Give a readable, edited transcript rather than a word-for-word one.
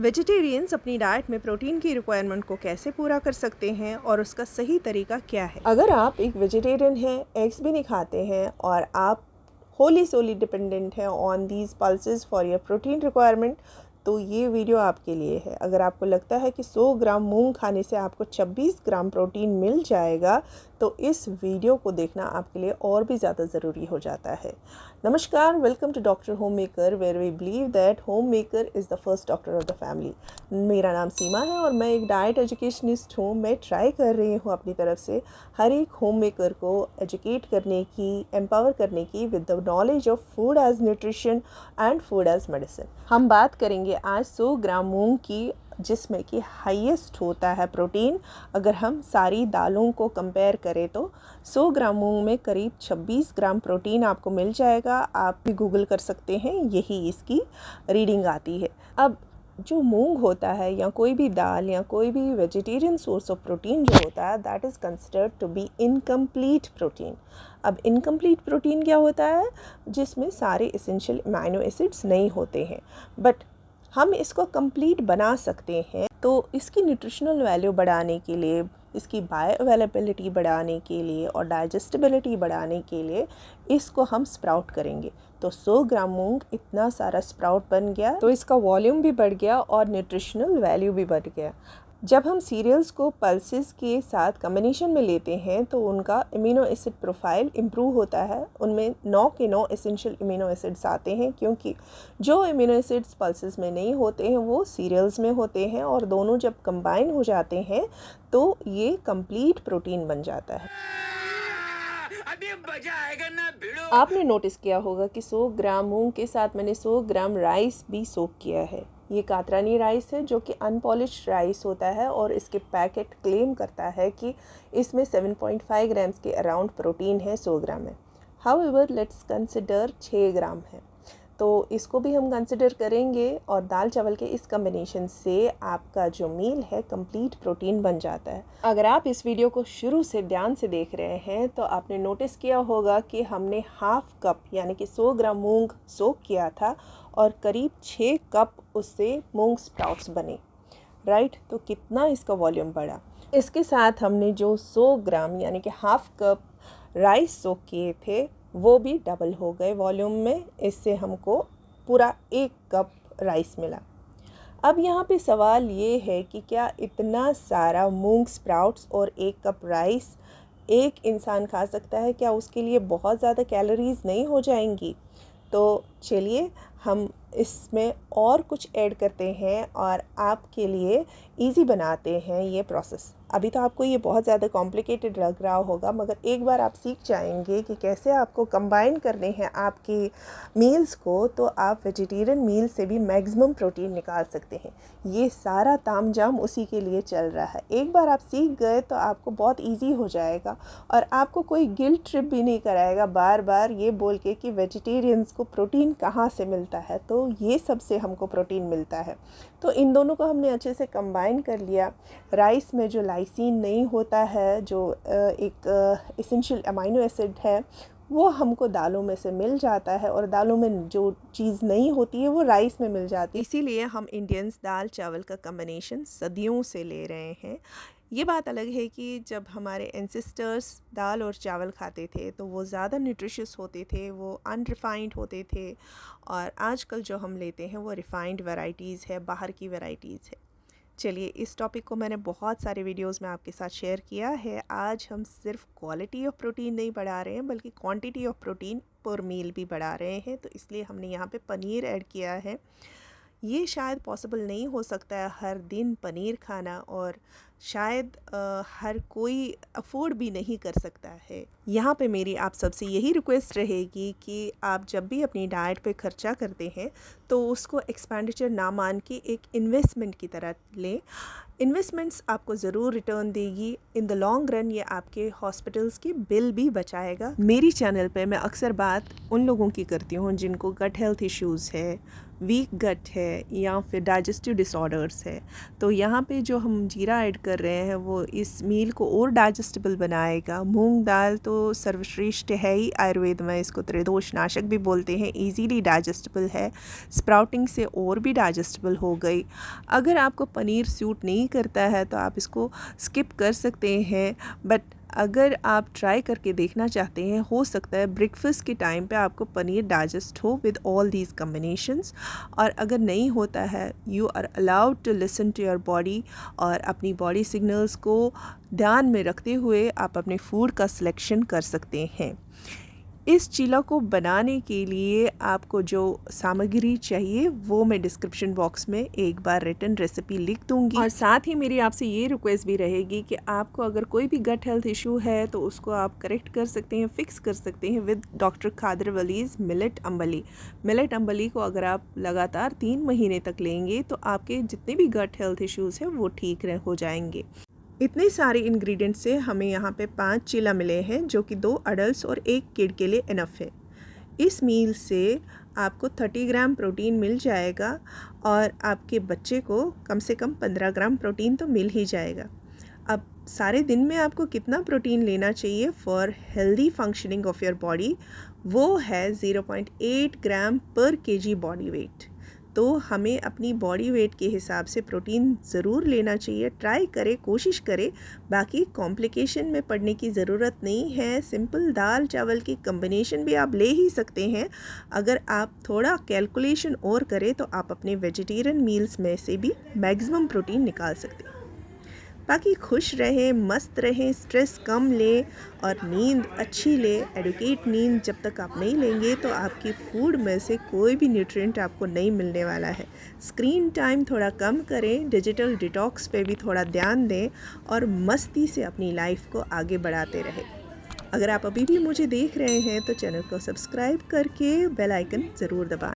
Vegetarians अपनी diet में protein की रिक्वायरमेंट को कैसे पूरा कर सकते हैं और उसका सही तरीका क्या है। अगर आप एक वेजिटेरियन हैं, एग्स भी नहीं खाते हैं और आप होली सोली डिपेंडेंट हैं on these pulses for your protein requirement, तो ये वीडियो आपके लिए है। अगर आपको लगता है कि 100 ग्राम मूंग खाने से आपको 26 ग्राम प्रोटीन मिल जाएगा, तो इस वीडियो को देखना आपके लिए और भी ज़्यादा ज़रूरी हो जाता है। नमस्कार, welcome to doctor home maker, where we believe that home maker is the first doctor of the family. मेरा नाम सीमा है और मैं एक डाइट एजुकेशनिस्ट हूँ। मैं ट्राई कर रही हूँ अपनी तरफ से हर एक होम मेकर को एजुकेट करने की, एम्पावर करने की with the knowledge of food as nutrition and food as medicine. हम बात करेंगे आज 100 ग्राम मूंग की, जिसमें कि हाईएस्ट होता है प्रोटीन। अगर हम सारी दालों को कंपेयर करें तो 100 ग्राम मूंग में करीब 26 ग्राम प्रोटीन आपको मिल जाएगा। आप भी गूगल कर सकते हैं, यही इसकी रीडिंग आती है। अब जो मूंग होता है या कोई भी दाल या कोई भी वेजिटेरियन सोर्स ऑफ प्रोटीन जो होता है, that is considered to be incomplete protein. अब इनकम्प्लीट प्रोटीन क्या होता है? जिसमें सारे एसेंशियल अमीनो एसिड्स नहीं होते हैं, बट हम इसको कंप्लीट बना सकते हैं। तो इसकी न्यूट्रिशनल वैल्यू बढ़ाने के लिए, इसकी बायो अवेलेबिलिटी बढ़ाने के लिए और डाइजेस्टिबिलिटी बढ़ाने के लिए इसको हम स्प्राउट करेंगे। तो 100 ग्राम मूंग इतना सारा स्प्राउट बन गया, तो इसका वॉल्यूम भी बढ़ गया और न्यूट्रिशनल वैल्यू भी बढ़ गया। जब हम सीरियल्स को पल्सेस के साथ कम्बिनेशन में लेते हैं तो उनका अमीनो एसिड प्रोफाइल इम्प्रूव होता है। उनमें 9 के 9 एसेंशियल अमीनो एसिड्स आते हैं, क्योंकि जो अमीनो एसिड्स पल्सेस में नहीं होते हैं वो सीरियल्स में होते हैं, और दोनों जब कंबाइन हो जाते हैं तो ये कंप्लीट प्रोटीन बन जाता है। अभी मजा आएगा ना भिड़ो। आपने नोटिस किया होगा कि 100 ग्राम मूंग के साथ मैंने 100 ग्राम राइस भी सोक किया है। ये कातरानी राइस है, जो कि अनपॉलिश्ड राइस होता है, और इसके पैकेट क्लेम करता है कि इसमें 7.5 ग्राम्स के अराउंड प्रोटीन है 100 ग्राम में। हाउएवर लेट्स कंसिडर 6 ग्राम है, तो इसको भी हम कंसिडर करेंगे, और दाल चावल के इस कम्बिनेशन से आपका जो मील है कंप्लीट प्रोटीन बन जाता है। अगर आप इस वीडियो को शुरू से ध्यान से देख रहे हैं तो आपने नोटिस किया होगा कि हमने हाफ कप यानी कि 100 ग्राम मूंग सोक किया था और करीब 6 कप उससे मूंग स्प्राउट्स बने, राइट। तो कितना इसका वॉल्यूम बढ़ा। इसके साथ हमने जो 100 ग्राम यानी कि हाफ कप राइस सोक किए थे वो भी डबल हो गए वॉल्यूम में। इससे हमको पूरा 1 कप राइस मिला। अब यहाँ पे सवाल ये है कि क्या इतना सारा मूंग स्प्राउट्स और 1 कप राइस एक इंसान खा सकता है? क्या उसके लिए बहुत ज़्यादा कैलोरीज नहीं हो जाएंगी? तो चलिए हम इसमें और कुछ ऐड करते हैं और आपके लिए इजी बनाते हैं ये प्रोसेस। अभी तो आपको ये बहुत ज़्यादा कॉम्प्लिकेटेड लग रहा होगा, मगर एक बार आप सीख जाएंगे कि कैसे आपको कंबाइन करने हैं आपकी मील्स को, तो आप वेजिटेरियन मील से भी मैक्सिमम प्रोटीन निकाल सकते हैं। ये सारा तामझाम उसी के लिए चल रहा है। एक बार आप सीख गए तो आपको बहुत ईजी हो जाएगा, और आपको कोई गिल्ट ट्रिप भी नहीं कराएगा बार बार ये बोल के कि वेजिटेरियंस को प्रोटीन कहाँ से मिलता है। तो ये सब से हमको प्रोटीन मिलता है। तो इन दोनों को हमने अच्छे से कंबाइन कर लिया। राइस में जो लाइसीन नहीं होता है, जो एक एसेंशियल अमीनो एसिड है, वो हमको दालों में से मिल जाता है, और दालों में जो चीज़ नहीं होती है वो राइस में मिल जाती है। इसीलिए हम इंडियंस दाल चावल का कम्बिनेशन सदियों से ले रहे हैं। ये बात अलग है कि जब हमारे एंसेस्टर्स दाल और चावल खाते थे तो वो ज़्यादा न्यूट्रिशियस होते थे, वो अनरिफाइंड होते थे, और आजकल जो हम लेते हैं वो रिफाइंड वैरायटीज़ है, बाहर की वैरायटीज़ है। चलिए, इस टॉपिक को मैंने बहुत सारे वीडियोस में आपके साथ शेयर किया है। आज हम सिर्फ क्वालिटी ऑफ प्रोटीन नहीं बढ़ा रहे हैं, बल्कि क्वांटिटी ऑफ प्रोटीन पर मील भी बढ़ा रहे हैं। तो इसलिए हमने यहाँ पे पनीर ऐड किया है। ये शायद पॉसिबल नहीं हो सकता है हर दिन पनीर खाना, और शायद हर कोई अफोर्ड भी नहीं कर सकता है। यहाँ पे मेरी आप सबसे यही रिक्वेस्ट रहेगी कि आप जब भी अपनी डाइट पे खर्चा करते हैं तो उसको एक्सपेंडिचर ना मान के एक इन्वेस्टमेंट की तरह लें। इन्वेस्टमेंट्स आपको ज़रूर रिटर्न देगी इन द लॉन्ग रन। ये आपके हॉस्पिटल्स की बिल भी बचाएगा। मेरी चैनल पे मैं अक्सर बात उन लोगों की करती हूँ जिनको गट हेल्थ इश्यूज़ है, वीक गट है या फिर डाइजेस्टिव डिसऑर्डर्स है, तो यहाँ पे जो हम जीरा ऐड कर रहे हैं वो इस मील को और डाइजेस्टेबल बनाएगा। मूंग दाल तो सर्वश्रेष्ठ है ही, आयुर्वेद में इसको त्रिदोष नाशक भी बोलते हैं, इजीली डाइजेस्टेबल है। स्प्राउटिंग से और भी डाइजेस्टेबल हो गई। अगर आपको पनीर सूट नहीं करता है तो आप इसको स्किप कर सकते हैं, बट अगर आप ट्राई करके देखना चाहते हैं, हो सकता है ब्रेकफास्ट के टाइम पे आपको पनीर डाइजेस्ट हो विद ऑल दीज कम्बिनेशंस। और अगर नहीं होता है, you are allowed to listen to your body, और अपनी बॉडी सिग्नल्स को ध्यान में रखते हुए आप अपने फूड का सिलेक्शन कर सकते हैं। इस चीला को बनाने के लिए आपको जो सामग्री चाहिए वो मैं डिस्क्रिप्शन बॉक्स में एक बार रिटन रेसिपी लिख दूंगी। और साथ ही मेरी आपसे ये रिक्वेस्ट भी रहेगी कि आपको अगर कोई भी गट हेल्थ इशू है तो उसको आप करेक्ट कर सकते हैं, फिक्स कर सकते हैं with doctor Khader Vali's millet ambali. Millet ambali को अगर आप लगातार 3 महीने तक लेंगे तो आपके जितने भी गट हेल्थ इश्यूज़ हैं वो ठीक हो जाएंगे। इतने सारे इंग्रेडिएंट्स से हमें यहाँ पे 5 चीला मिले हैं, जो कि 2 अडल्ट्स और 1 किड के लिए इनफ है। इस मील से आपको 30 ग्राम प्रोटीन मिल जाएगा और आपके बच्चे को कम से कम 15 ग्राम प्रोटीन तो मिल ही जाएगा। अब सारे दिन में आपको कितना प्रोटीन लेना चाहिए for healthy functioning of your body, वो है 0.8 ग्राम पर केजी बॉडी वेट। तो हमें अपनी बॉडी वेट के हिसाब से प्रोटीन ज़रूर लेना चाहिए। ट्राई करें, कोशिश करें, बाकी कॉम्प्लिकेशन में पड़ने की ज़रूरत नहीं है। सिंपल दाल चावल की कम्बिनेशन भी आप ले ही सकते हैं। अगर आप थोड़ा कैलकुलेशन और करें तो आप अपने वेजिटेरियन मील्स में से भी मैक्सिमम प्रोटीन निकाल सकते हैं। बाकी खुश रहें, मस्त रहें, स्ट्रेस कम लें और नींद अच्छी लें। एडुकेट नींद जब तक आप नहीं लेंगे तो आपकी फूड में से कोई भी न्यूट्रिएंट आपको नहीं मिलने वाला है। स्क्रीन टाइम थोड़ा कम करें, डिजिटल डिटॉक्स पे भी थोड़ा ध्यान दें और मस्ती से अपनी लाइफ को आगे बढ़ाते रहें। अगर आप अभी भी मुझे देख रहे हैं तो चैनल को सब्सक्राइब करके बेल आइकन ज़रूर दबाएं।